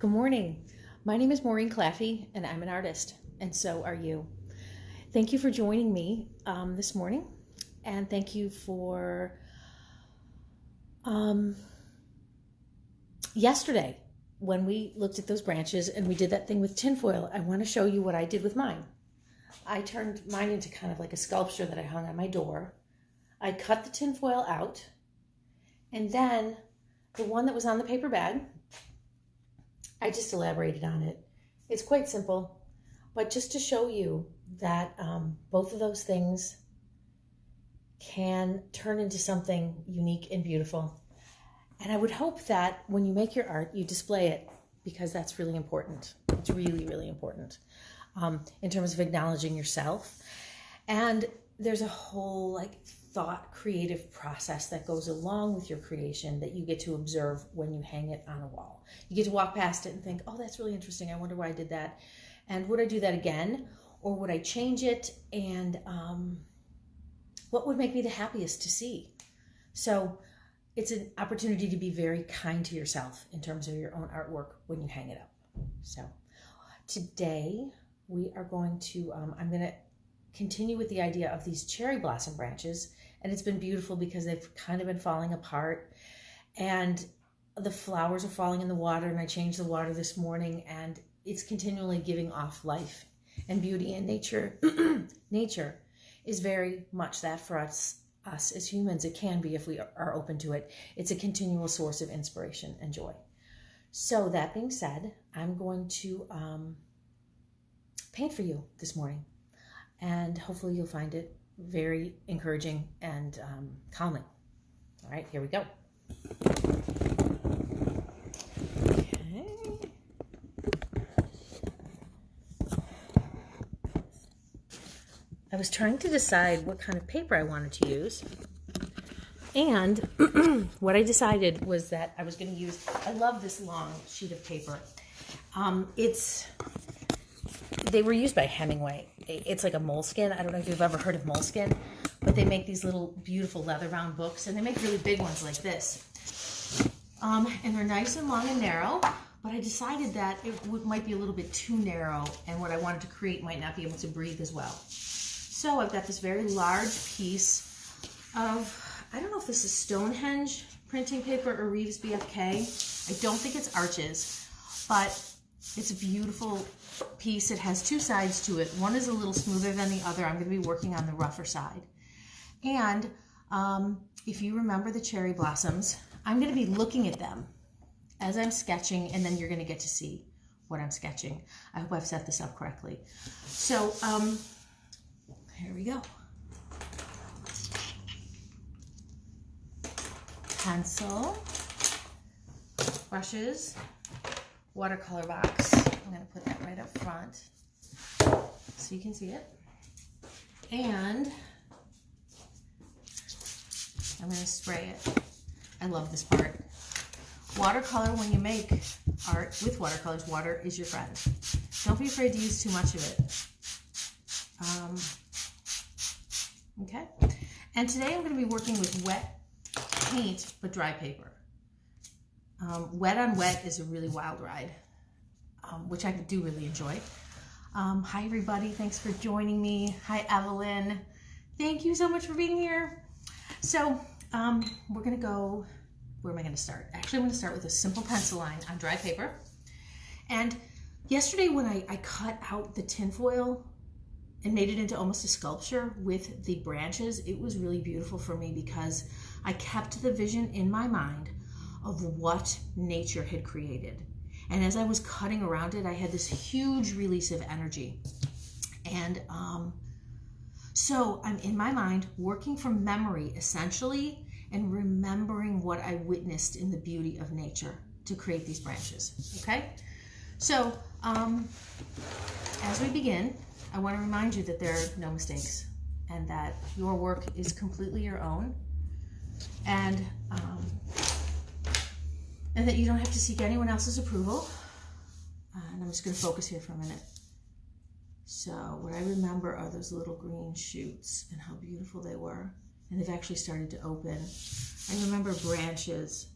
Good morning. My name is Maureen Claffy, and I'm an artist, and so are you. Thank you for joining me this morning, and thank you for yesterday when we looked at those branches and we did that thing with tinfoil. I want to show you what I did with mine. I turned mine into kind of like a sculpture that I hung on my door. I cut the tinfoil out, and then the one that was on the paper bag, I just elaborated on it. It's quite simple, but just to show you that both of those things can turn into something unique and beautiful. And I would hope that when you make your art, you display it, because that's really important. It's really, really important in terms of acknowledging yourself. And there's a whole thought creative process that goes along with your creation that you get to observe when you hang it on a wall. You get to walk past it and think, oh, that's really interesting. I wonder why I did that. And would I do that again? Or would I change it? And what would make me the happiest to see? So it's an opportunity to be very kind to yourself in terms of your own artwork when you hang it up. So today we are going to, I'm going to continue with the idea of these cherry blossom branches, and it's been beautiful because they've kind of been falling apart and the flowers are falling in the water, and I changed the water this morning, and it's continually giving off life and beauty, and nature nature is very much that for us as humans. It can be if we are open to it. It's a continual source of inspiration and joy. So that being said, I'm going to paint for you this morning, and hopefully you'll find it very encouraging and calming. All right, here we go. Okay. I was trying to decide what kind of paper I wanted to use, and what I decided was that I was going to use, I love this long sheet of paper. They were used by Hemingway. It's like a moleskin. I don't know if you've ever heard of moleskin, but they make these little beautiful leather-bound books, and they make really big ones like this. And they're nice and long and narrow, but I decided that it might be a little bit too narrow, and what I wanted to create might not be able to breathe as well. So I've got this very large piece of, I don't know if this is Stonehenge printing paper or Reeves BFK. I don't think it's Arches, but it's a beautiful piece. It has two sides to it. One is a little smoother than the other. I'm going to be working on the rougher side. And if you remember the cherry blossoms, I'm going to be looking at them as I'm sketching, and then you're going to get to see what I'm sketching. I hope I've set this up correctly. So here we go. Pencil, brushes, watercolor box. I'm going to put that right up front so you can see it. And I'm going to spray it. I love this part. Watercolor, when you make art with watercolors, water is your friend. Don't be afraid to use too much of it. Okay. And today I'm going to be working with wet paint, but dry paper. Wet on wet is a really wild ride, which I do really enjoy. Hi everybody, thanks for joining me. Hi Evelyn, thank you so much for being here. So we're gonna go, where am I gonna start? Actually, I'm gonna start with a simple pencil line on dry paper. And yesterday when I cut out the tinfoil and made it into almost a sculpture with the branches, it was really beautiful for me because I kept the vision in my mind of what nature had created. And as I was cutting around it, I had this huge release of energy. And so I'm in my mind working from memory essentially, and remembering what I witnessed in the beauty of nature to create these branches, okay? So as we begin, I want to remind you that there are no mistakes, and that your work is completely your own, and that you don't have to seek anyone else's approval. And I'm just going to focus here for a minute. So what I remember are those little green shoots and how beautiful they were. And they've actually started to open. I remember branches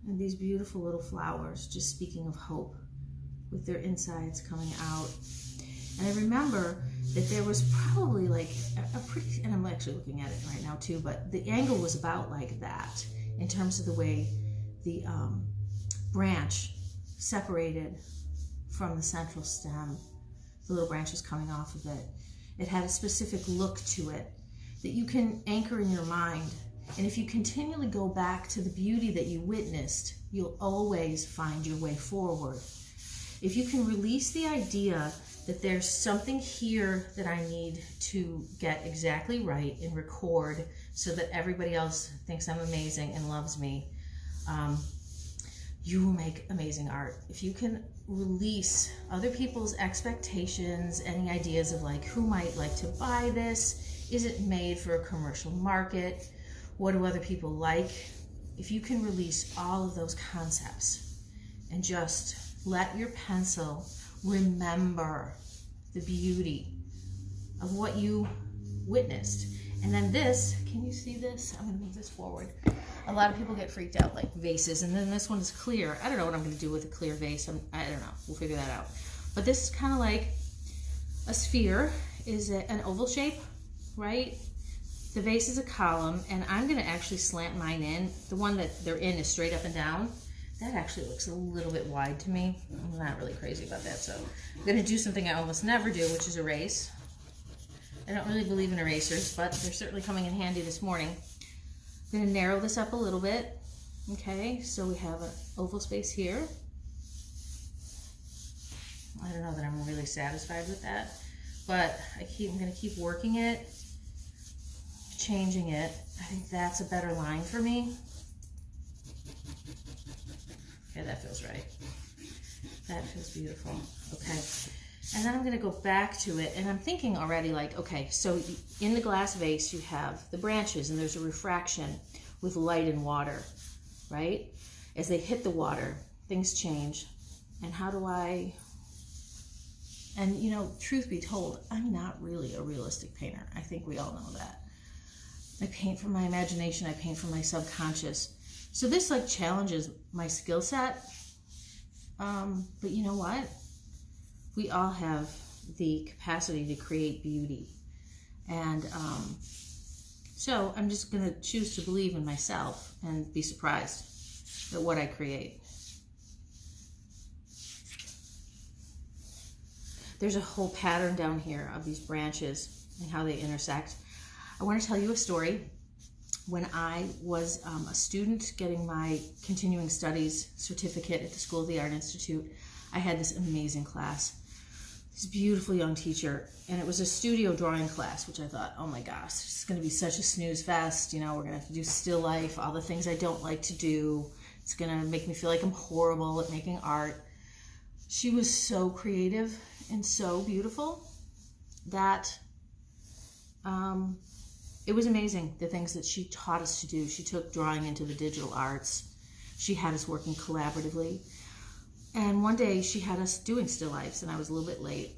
And these beautiful little flowers, just speaking of hope, with their insides coming out. And I remember that there was probably like a pretty, and I'm actually looking at it right now too, but the angle was about like that in terms of the way the branch separated from the central stem. The little branches coming off of it. It had a specific look to it that you can anchor in your mind. And if you continually go back to the beauty that you witnessed, you'll always find your way forward. If you can release the idea that there's something here that I need to get exactly right and record so that everybody else thinks I'm amazing and loves me, you will make amazing art. If you can release other people's expectations, any ideas of like, who might like to buy this? Is it made for a commercial market? What do other people like? If you can release all of those concepts and just let your pencil remember the beauty of what you witnessed. And then this, can you see this? I'm gonna move this forward. A lot of people get freaked out, like vases, and then this one is clear. I don't know what I'm gonna do with a clear vase. I don't know, we'll figure that out. But this is kind of like a sphere, is an oval shape, right? The vase is a column, and I'm gonna actually slant mine in. The one that they're in is straight up and down. That actually looks a little bit wide to me. I'm not really crazy about that, so I'm gonna do something I almost never do, which is erase. I don't really believe in erasers, but they're certainly coming in handy this morning. I'm gonna narrow this up a little bit. Okay, so we have an oval space here. I don't know that I'm really satisfied with that, but I'm gonna keep working it, changing it. I think that's a better line for me. Okay, that feels right. That feels beautiful. Okay. And then I'm gonna go back to it, and I'm thinking already like, okay, so in the glass vase you have the branches, and there's a refraction with light and water, right? As they hit the water, things change. And how do and you know, truth be told, I'm not really a realistic painter. I think we all know that. I paint from my imagination, I paint from my subconscious. So this like challenges my skill set, but you know what? We all have the capacity to create beauty. And so I'm just gonna choose to believe in myself and be surprised at what I create. There's a whole pattern down here of these branches and how they intersect. I wanna tell you a story. When I was a student getting my continuing studies certificate at the School of the Art Institute, I had this amazing class. This beautiful young teacher, and it was a studio drawing class, which I thought, oh my gosh, it's going to be such a snooze fest. You know, we're going to have to do still life, all the things I don't like to do. It's going to make me feel like I'm horrible at making art. She was so creative and so beautiful that it was amazing, the things that she taught us to do. She took drawing into the digital arts. She had us working collaboratively. And one day she had us doing still lifes, and I was a little bit late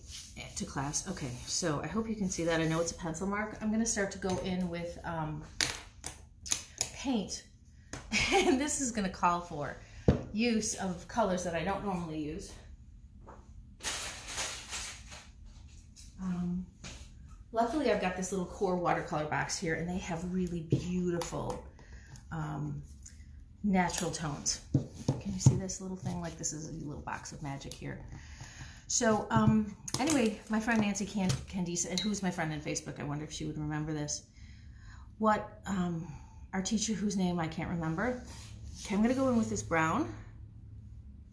to class. Okay, so I hope you can see that. I know it's a pencil mark. I'm gonna start to go in with paint. And this is gonna call for use of colors that I don't normally use. Luckily I've got this little core watercolor box here, and they have really beautiful natural tones. Can you see this little thing? Like, this is a little box of magic here. So anyway, my friend Nancy Candice, and who's my friend on Facebook, I wonder if she would remember this. What our teacher, whose name I can't remember. Okay, I'm gonna go in with this brown.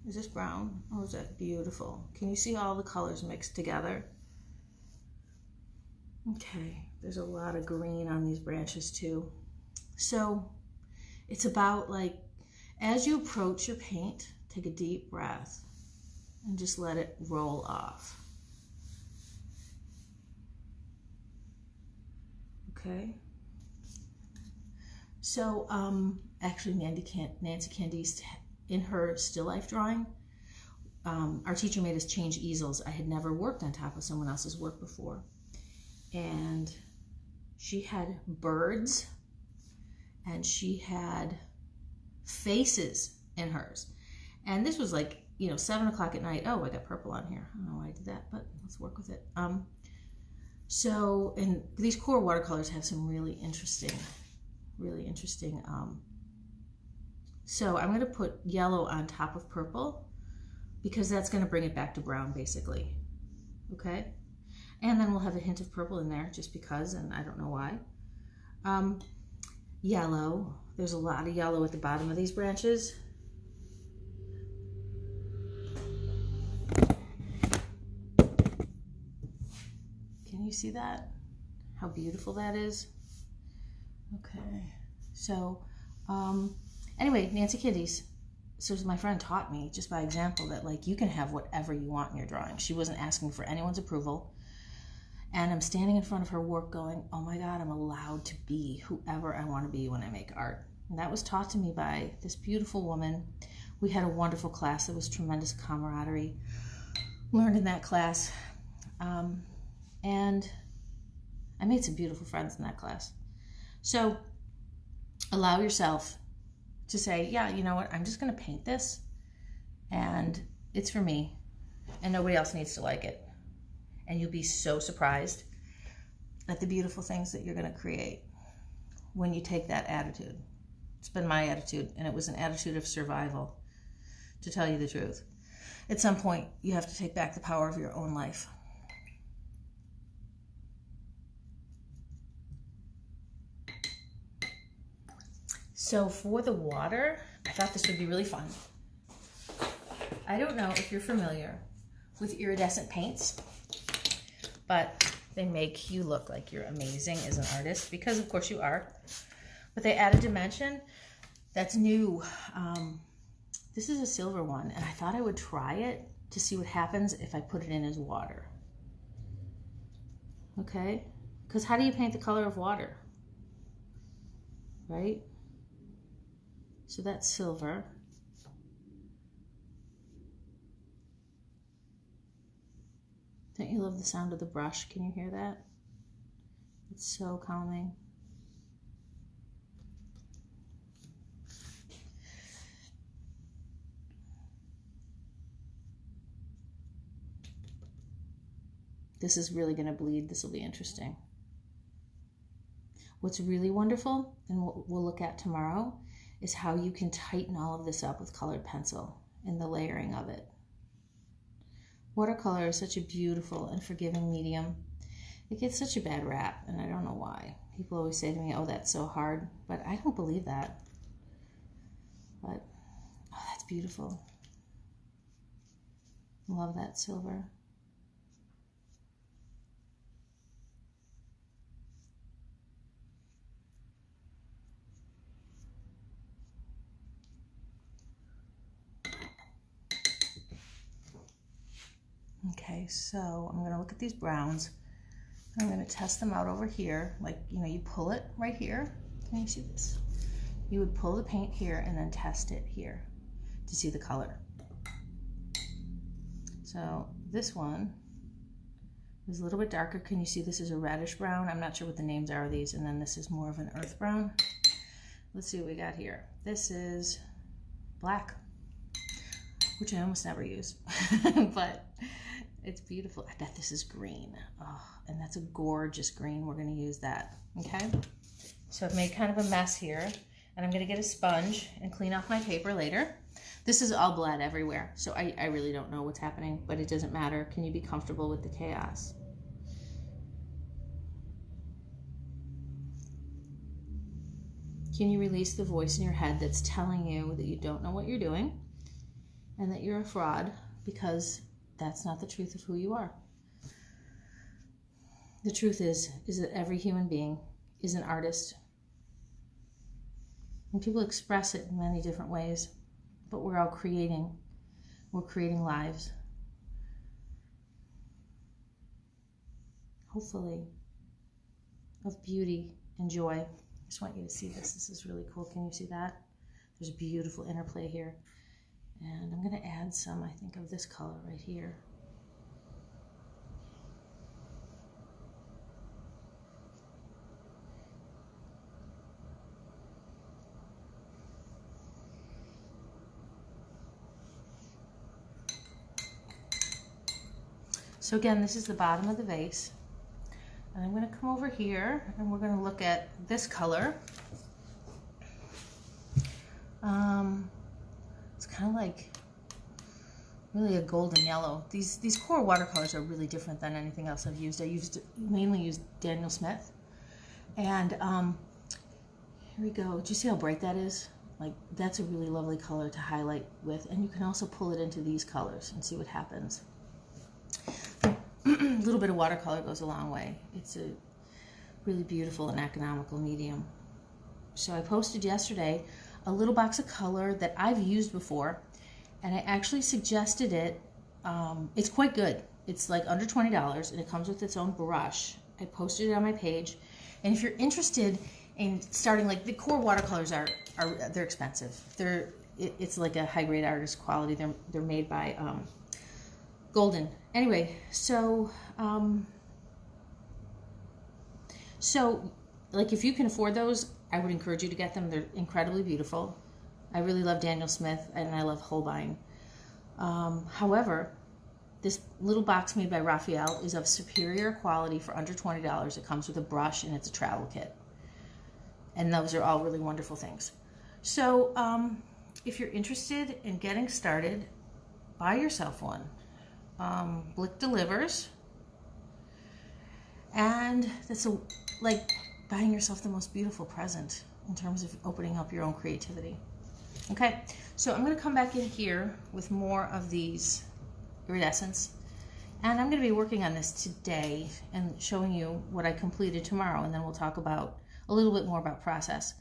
Is this brown? Oh, is that beautiful? Can you see all the colors mixed together? Okay, there's a lot of green on these branches too. So it's about like, as you approach your paint, take a deep breath and just let it roll off. Okay. So actually Nancy Candice, in her still life drawing, our teacher made us change easels. I had never worked on top of someone else's work before. And she had birds, and she had faces in hers. And this was like, 7 o'clock at night. Oh, I got purple on here. I don't know why I did that, but let's work with it. So, and these core watercolors have some really interesting, so I'm going to put yellow on top of purple because that's going to bring it back to brown basically. Okay. And then we'll have a hint of purple in there just because, and I don't know why. Yellow. There's a lot of yellow at the bottom of these branches. Can you see that? How beautiful that is? Okay. So, anyway, Nancy Kitties. So my friend taught me just by example that like you can have whatever you want in your drawing. She wasn't asking for anyone's approval. And I'm standing in front of her work going, oh my God, I'm allowed to be whoever I want to be when I make art. And that was taught to me by this beautiful woman. We had a wonderful class. There was tremendous camaraderie. Learned in that class. And I made some beautiful friends in that class. So allow yourself to say, yeah, you know what, I'm just going to paint this and it's for me and nobody else needs to like it. And you'll be so surprised at the beautiful things that you're going to create when you take that attitude. It's been my attitude, and it was an attitude of survival, to tell you the truth. At some point, you have to take back the power of your own life. So for the water, I thought this would be really fun. I don't know if you're familiar with iridescent paints, but they make you look like you're amazing as an artist, because of course you are. But they add a dimension that's new. This is a silver one, and I thought I would try it to see what happens if I put it in as water. Okay? Because how do you paint the color of water? Right? So that's silver. Don't you love the sound of the brush? Can you hear that? It's so calming. This is really going to bleed. This will be interesting. What's really wonderful, and what we'll look at tomorrow, is how you can tighten all of this up with colored pencil and the layering of it. Watercolor is such a beautiful and forgiving medium. It gets such a bad rap, and I don't know why. People always say to me, oh, that's so hard, but I don't believe that. But, oh, that's beautiful. Love that silver. Okay, so I'm going to look at these browns. I'm going to test them out over here. Like, you pull it right here. Can you see this? You would pull the paint here and then test it here to see the color. So this one is a little bit darker. Can you see this is a reddish brown? I'm not sure what the names are of these. And then this is more of an earth brown. Let's see what we got here. This is black, which I almost never use, but it's beautiful. I bet this is green. Oh, and that's a gorgeous green. We're going to use that. Okay. So I've made kind of a mess here, and I'm going to get a sponge and clean off my paper later. This is all blood everywhere, so I really don't know what's happening, but it doesn't matter. Can you be comfortable with the chaos? Can you release the voice in your head that's telling you that you don't know what you're doing and that you're a fraud, because that's not the truth of who you are. The truth is that every human being is an artist. And people express it in many different ways, but we're all creating. We're creating lives. Hopefully, of beauty and joy. I just want you to see this. This is really cool. Can you see that? There's a beautiful interplay here. And I'm going to add some, I think, of this color right here. So again, this is the bottom of the vase. And I'm going to come over here and we're going to look at this color. It's kind of like really a golden yellow. These core watercolors are really different than anything else I've used. I mainly used Daniel Smith. And here we go. Do you see how bright that is? Like, that's a really lovely color to highlight with. And you can also pull it into these colors and see what happens. A little bit of watercolor goes a long way. It's a really beautiful and economical medium. So I posted yesterday a little box of color that I've used before, and I actually suggested it. It's quite good. It's like under $20, and it comes with its own brush. I posted it on my page, and if you're interested in starting, like, the core watercolors they're expensive. It's like a high grade artist quality. They're made by Golden. Anyway, so like, if you can afford those, I would encourage you to get them. They're incredibly beautiful. I really love Daniel Smith, and I love Holbein. However, this little box made by Raphael is of superior quality for under $20. It comes with a brush, and it's a travel kit. And those are all really wonderful things. So if you're interested in getting started, buy yourself one. Blick delivers. And that's like buying yourself the most beautiful present in terms of opening up your own creativity. Okay, so I'm going to come back in here with more of these iridescents, and I'm going to be working on this today and showing you what I completed tomorrow, and then we'll talk about a little bit more about process.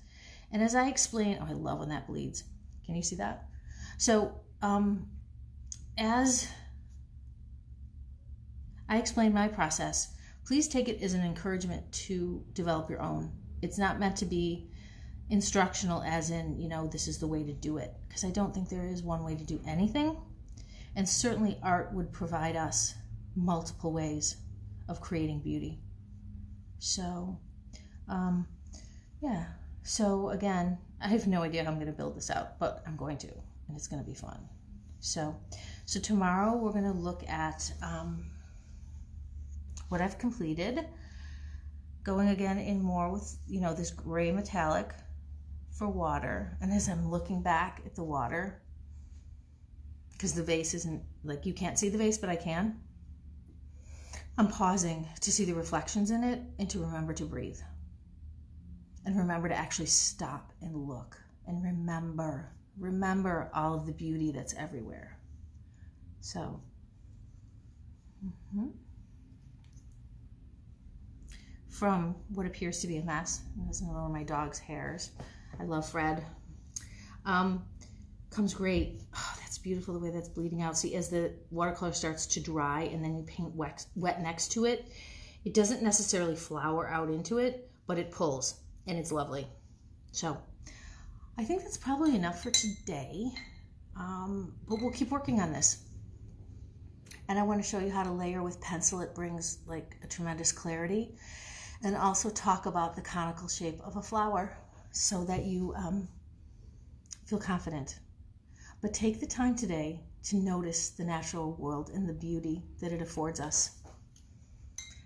And as I explain, oh, I love when that bleeds. Can you see that? So as I explain my process, please take it as an encouragement to develop your own. It's not meant to be instructional as in, you know, this is the way to do it, because I don't think there is one way to do anything. And certainly art would provide us multiple ways of creating beauty. So, yeah. So again, I have no idea how I'm going to build this out, but I'm going to, and it's going to be fun. So tomorrow we're going to look at what I've completed, going again in more with, you know, this gray metallic for water. And as I'm looking back at the water, because the vase isn't, like, you can't see the vase, but I can, I'm pausing to see the reflections in it and to remember to breathe. And remember to actually stop and look and remember all of the beauty that's everywhere. So, from what appears to be a mess, and this is one of my dog's hairs, I love Fred, comes great. Oh, that's beautiful the way that's bleeding out. See, as the watercolor starts to dry and then you paint wet next to it, it doesn't necessarily flower out into it, but it pulls, and it's lovely. So I think that's probably enough for today, but we'll keep working on this. And I want to show you how to layer with pencil. It brings like a tremendous clarity, and also talk about the conical shape of a flower so that you feel confident. But take the time today to notice the natural world and the beauty that it affords us.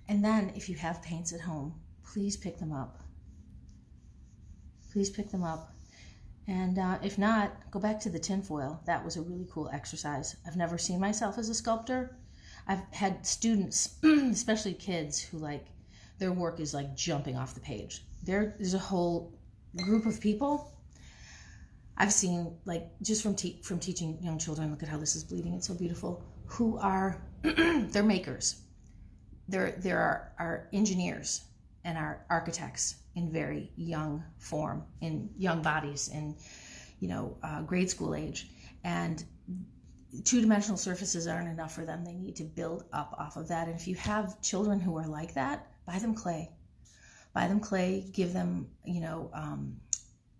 And then if you have paints at home, please pick them up. Please pick them up. And if not, go back to the tinfoil. That was a really cool exercise. I've never seen myself as a sculptor. I've had students, especially kids, who like, their work is like jumping off the page. There's a whole group of people I've seen, like, just from teaching young children, look at how this is bleeding, it's so beautiful, who are, they're makers. There are engineers and are architects in very young form, in young bodies, in, you know, grade school age. And two-dimensional surfaces aren't enough for them. They need to build up off of that. And if you have children who are like that, buy them clay. Buy them clay, give them, you know,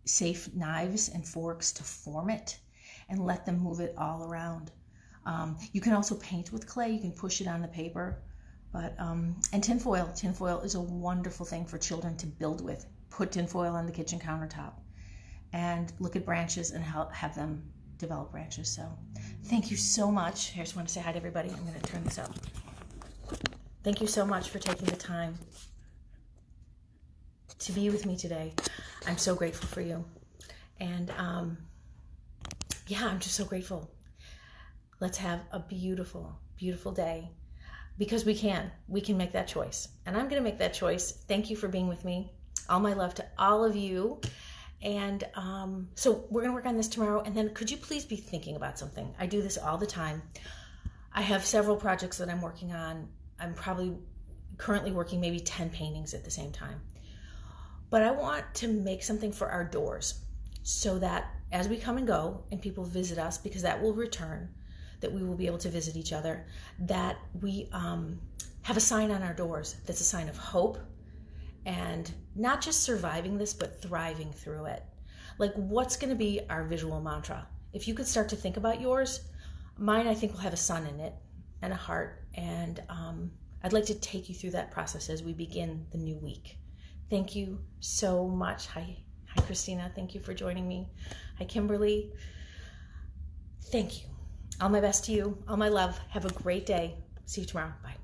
safe knives and forks to form it, and let them move it all around. You can also paint with clay. You can push it on the paper. But and tinfoil is a wonderful thing for children to build with. Put tinfoil on the kitchen countertop and look at branches and have them develop branches. So thank you so much. I just want to say hi to everybody. I'm going to turn this up. Thank you so much for taking the time to be with me today. I'm so grateful for you. And yeah, I'm just so grateful. Let's have a beautiful, beautiful day, because we can make that choice. And I'm going to make that choice. Thank you for being with me. All my love to all of you. And so we're going to work on this tomorrow. And then could you please be thinking about something? I do this all the time. I have several projects that I'm working on. I'm probably currently working maybe 10 paintings at the same time. But I want to make something for our doors so that as we come and go and people visit us, because that will return, that we will be able to visit each other, that we have a sign on our doors that's a sign of hope, and not just surviving this, but thriving through it. Like, what's going to be our visual mantra? If you could start to think about yours, mine I think will have a sun in it and a heart, and I'd like to take you through that process as we begin the new week. Thank you so much. Hi Christina, thank you for joining me. Hi Kimberly, thank you. All my best to you, all my love. Have a great day. See you tomorrow. Bye.